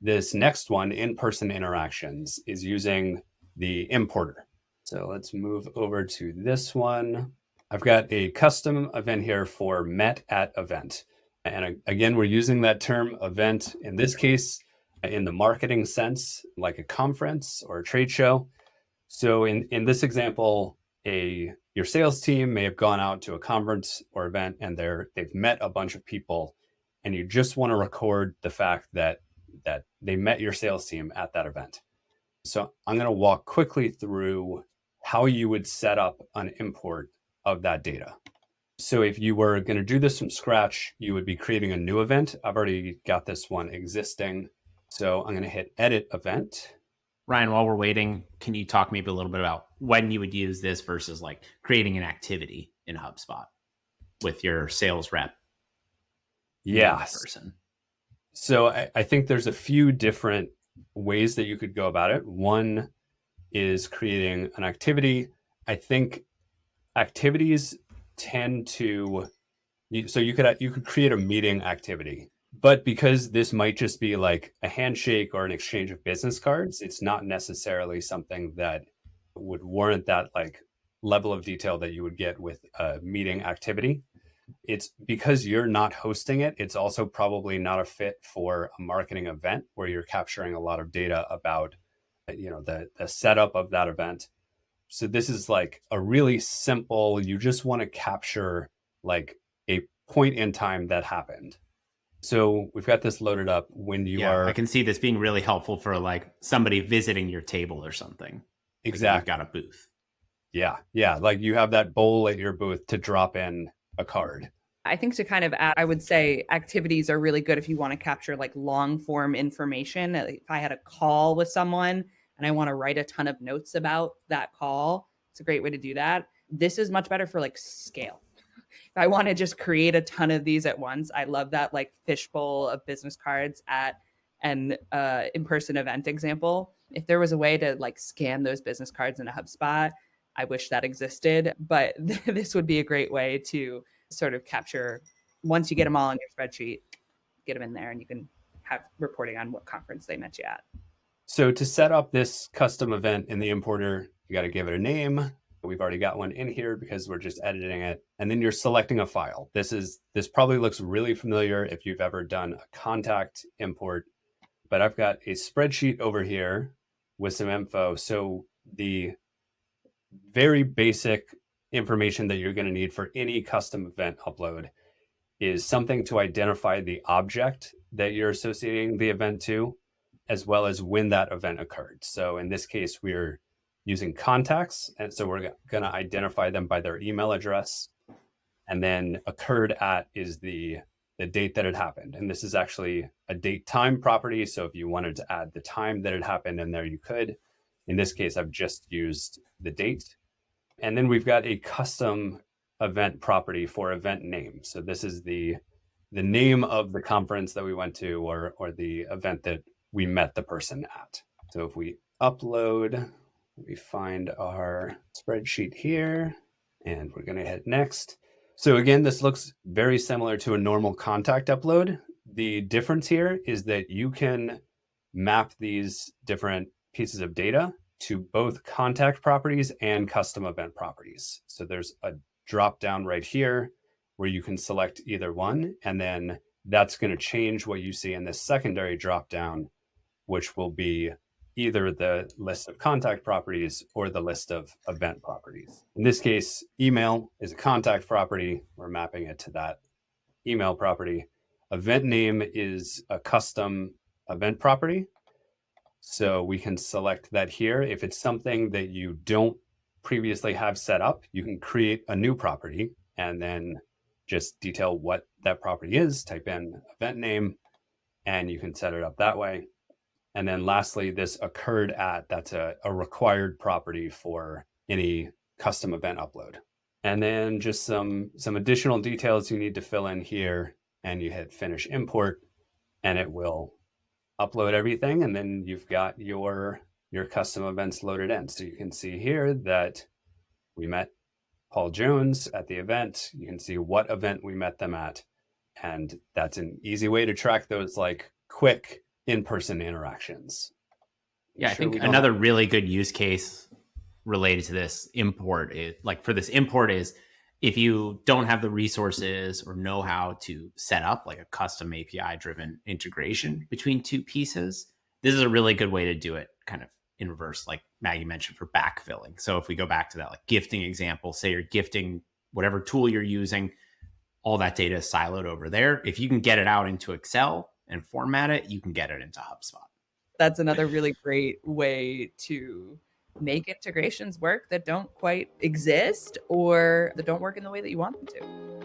This next one, in-person interactions, is using the importer. So let's move over to this one. I've got a custom event here for met at event. And again, we're using that term event in this case in the marketing sense, like a conference or a trade show. So in this example, your sales team may have gone out to a conference or event and they've met a bunch of people, and you just want to record the fact that they met your sales team at that event. So I'm going to walk quickly through how you would set up an import of that data. So if you were going to do this from scratch, you would be creating a new event. I've already got this one existing. So I'm going to hit edit event. Ryan, while we're waiting, can you talk maybe a little bit about when you would use this versus like creating in HubSpot with your sales rep? Yes. Person. So I think there's a few different ways that you could go about it. One is creating an activity. I think activities tend to, so you could create a meeting activity, but because this might just be like a handshake or an exchange of business cards, it's not necessarily something that would warrant that like level of detail that you would get with a meeting activity. It's because you're not hosting it. It's also probably not a fit for a marketing event where you're capturing a lot of data about, the setup of that event. So this is like a really simple, you just want to capture like a point in time that happened. So we've got this loaded up when you are. I can see this being really helpful for like somebody visiting your table or something. Exactly. Like you've got a booth. Yeah. Like you have that bowl at your booth to drop in a card. I think to kind of add, I would say activities are really good if you want to capture like long form information. If I had a call with someone and I want to write a ton of notes about that call, it's a great way to do that. This is much better for like scale. If I want to just create a ton of these at once, I love that like fishbowl of business cards at an in-person event example. If there was a way to like scan those business cards in a HubSpot, I wish that existed, but this would be a great way to sort of capture, once you get them all in your spreadsheet, get them in there and you can have reporting on what conference they met you at. So to set up this custom event in the importer, you got to give it a name. We've already got one in here because we're just editing it. And then you're selecting a file. This probably looks really familiar if you've ever done a contact import, but I've got a spreadsheet over here with some info. So the very basic information that you're going to need for any custom event upload is something to identify the object that you're associating the event to, as well as when that event occurred. So in this case, we're using contacts. And so we're going to identify them by their email address. And then occurred at is the date that it happened. And this is actually a date time property. So if you wanted to add the time that it happened in there, you could. In this case, I've just used the date. And then we've got a custom event property for event name. So this is the name of the conference that we went to or the event that we met the person at. So if we upload, we find our spreadsheet here and we're going to hit next. So again, this looks very similar to a normal contact upload. The difference here is that you can map these different pieces of data to both contact properties and custom event properties. So there's a drop down right here where you can select either one, and then that's going to change what you see in this secondary drop down, which will be either the list of contact properties or the list of event properties. In this case, email is a contact property. We're mapping it to that email property. Event name is a custom event property. So we can select that here. If it's something that you don't previously have set up, you can create a new property and then just detail what that property is, type in event name, and you can set it up that way. And then lastly, this occurred at, that's a required property for any custom event upload. And then just some additional details you need to fill in here, and you hit finish import and it will upload everything. And then you've got your custom events loaded in. So you can see here that we met Paul Jones at the event. You can see what event we met them at. And that's an easy way to track those like quick in-person interactions. Yeah, I think another really good use case related to this import is like for this import is if you don't have the resources or know how to set up like a custom API driven integration between two pieces, this is a really good way to do it kind of in reverse, like Maggie mentioned, for backfilling. So if we go back to that like gifting example, say you're gifting whatever tool you're using, all that data is siloed over there. If you can get it out into Excel and format it, you can get it into HubSpot. That's another really great way to make integrations work that don't quite exist or that don't work in the way that you want them to.